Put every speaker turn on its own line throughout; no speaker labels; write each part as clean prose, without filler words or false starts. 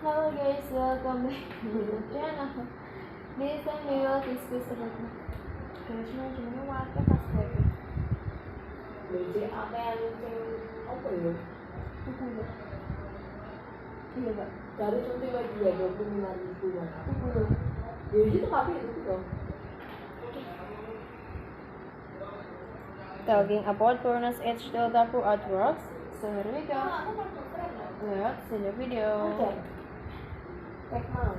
Hello guys, welcome back to the channel. This time we will discuss about Krishna Juna Waka Kaspetu.
Jadi apa yang apa ya?
Buku enggak? Iya enggak?
Dari contoh lagi ya 25.000 kan?
Buku loh.
Ya itu tapi itu dong.
Talking about bonus age Stil Taboo at works. So here we go. Let's see the video.
Tek mau.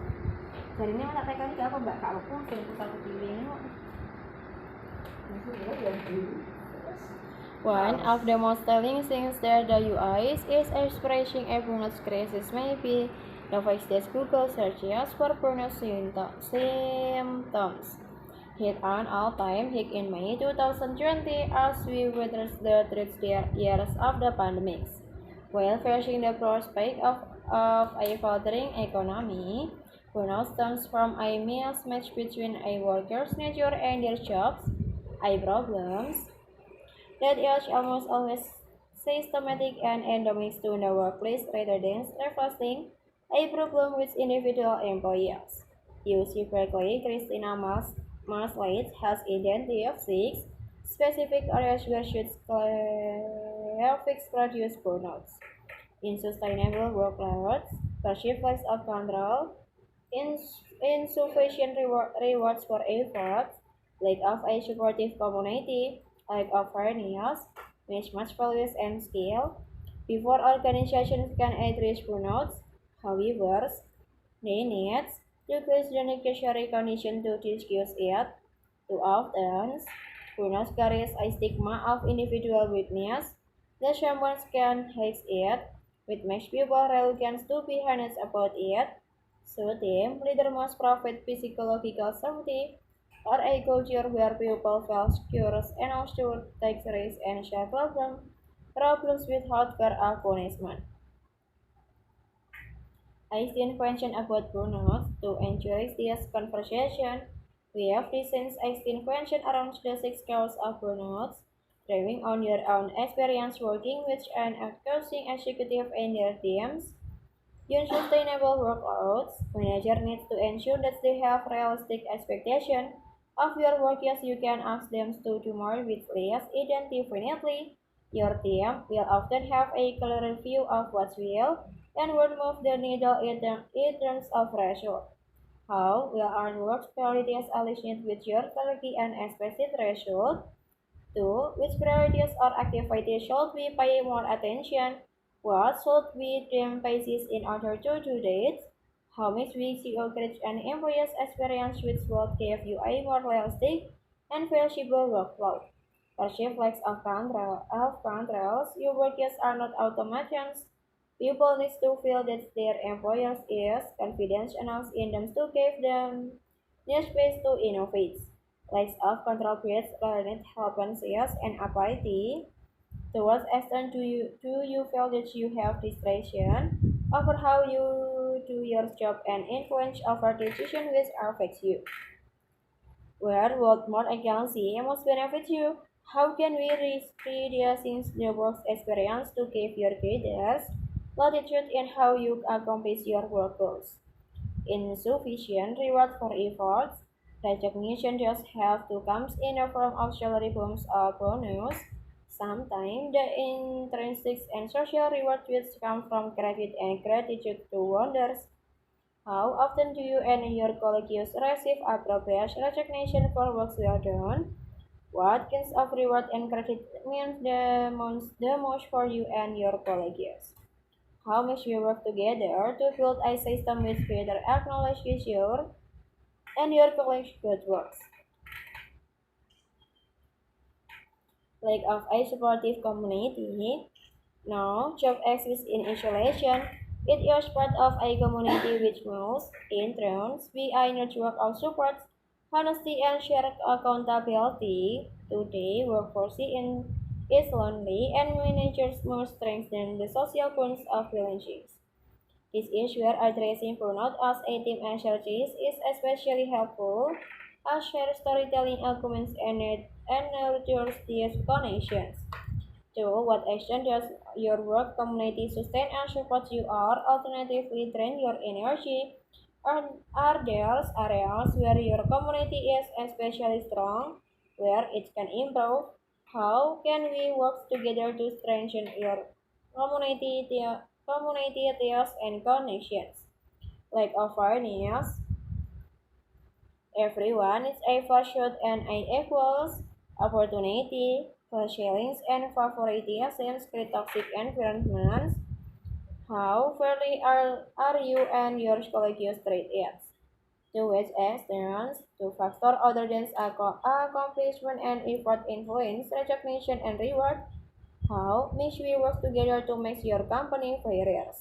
Jadi ini mana tag kali apa mbak? Kalau pun satu pilih ini. One of the most telling things that the UI is expressing a burnout crisis may be the fact that Google searches for burnout symptoms hit an all-time high in May 2020 as we witness the third years of the pandemic. While facing the prospect of a faltering economy, burnout stems from a mismatch between a worker's nature and their jobs, a problems that is almost always systematic and endemic to the workplace rather than reflecting a problem with individual employees. UC Berkeley Christina Masleit has identified six specific areas where should fix produce burnouts: unsustainable workloads, perceived loss of control, insufficient rewards for efforts, lack of a supportive community, lack of fairness, mismatched values and skill. Before organizations can address burnouts, however, they need to place the necessary condition to discuss it. Too often, burnout carries a stigma of individual weakness that someone can hide it, which makes people reluctant to be honest about it. So, team leader must provide psychological safety or a culture where people feel secure enough to take risks and share problems without fear of punishment. I still mention about burnout to enjoy this conversation. We have designed a question around the six causes of burnouts, drawing on your own experience working with an accounting executive and their teams. Unsustainable workloads. Manager needs to ensure that they have realistic expectations of your workers. You can ask them to do more with less. Definitely, your team will often have a clearer view of what's real and will move the needle in terms of ratio. How will our work priorities align with your quality and expected threshold? 2. Which priorities or activities should we pay more attention? What should we emphasis in order to do that? How much we see encourage an employee's experience which will give you a more realistic and flexible workflow. Perceive lacks of controls. Your workers are not automations. People need to feel that their employers is confident enough in them to give them the space to innovate. Lack of control creates learned helplessness and apathy. To what extent do you feel that you have distraction over how you do your job and influence over decision which affects you? Where would more agency most benefit you? How can we reduce the work experience to give your leaders latitude in how you accomplish your work goals? Insufficient reward for efforts. Recognition just have to come in the form of salary bumps or bonus. Sometimes the intrinsic and social reward which come from credit and gratitude to wonders. How often do you and your colleagues receive appropriate recognition for work well done? What kinds of reward and credit means the most for you and your colleagues? How much we work together to build a system which better acknowledges your and your colleagues' good works. Lack of a supportive community. No job exists in isolation. It is part of a community which must, in turn, be a network of support, honesty, and shared accountability. Today, workforce is lonely, and managers must strengthen the social bonds of relationships. This is where addressing burnout as a team exercise is especially helpful, as shared storytelling arguments and nurtures these connections. 2. What action does your work community sustain and support you, or alternatively drain your energy? Are there areas where your community is especially strong, where it can improve? How can we work together to strengthen your community ties and connections? Like awareness, everyone is a pursuit and a equals opportunity, sharing and favoritism create toxic environments. How fairly are you and your colleagues treated it? To which extent to factor other than accomplishment and effort influence, recognition and reward? How must we work together to make your company fairer?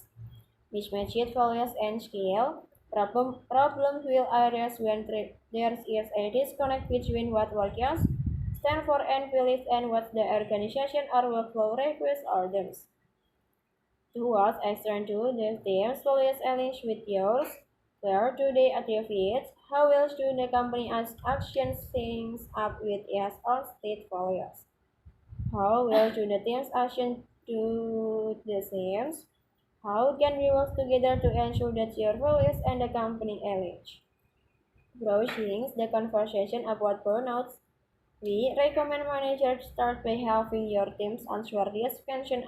Mismatched values and scale. Problems will arise when there is a disconnect between what workers stand for and believe and what the organization or workflow requires or demands. Towards extern to the team's values align with yours. Where do they achieve it? How well do the company actions sync up with its own state values? How well do the team's actions do the same? How can we work together to ensure that your values and the company align? Broaching the conversation about burnouts, we recommend managers start by helping your teams answer this question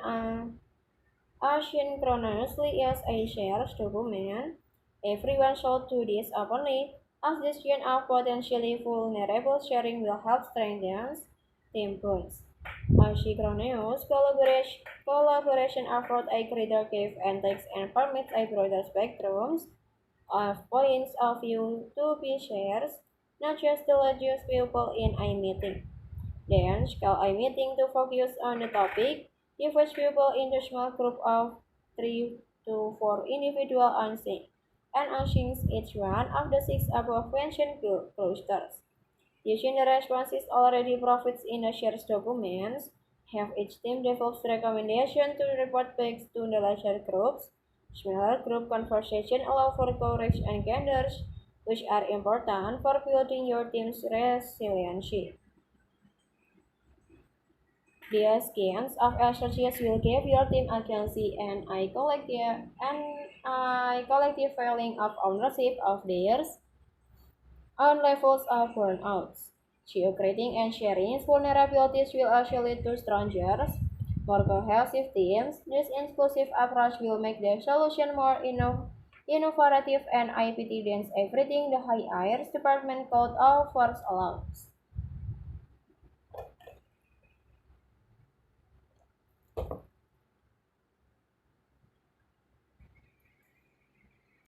asynchronously as a shared document. Everyone should do this openly, as this kind of potentially vulnerable sharing will help strengthen team bonds. Asynchronous collaboration affords a greater give and takes and permits a broader spectrum of points of view to be shared, not just the largest people in a meeting. Then, schedule a meeting to focus on the topic. Divide people into small group of 3 to 4 individual unseen, and assign each one of the 6 above mentioned clusters. Using the responses already provides in the shared documents, have each team develops recommendation to report back to the larger groups. Smaller group conversation allow for courage and candors, which are important for building your team's resiliency. These kinds of exercises will give your team agency and a collective feeling of ownership of theirs own levels of burnouts. Creating and sharing vulnerabilities will also lead to stronger, more cohesive teams. This inclusive approach will make the solution more innovative and IPT than everything the high IRS department code offers allows.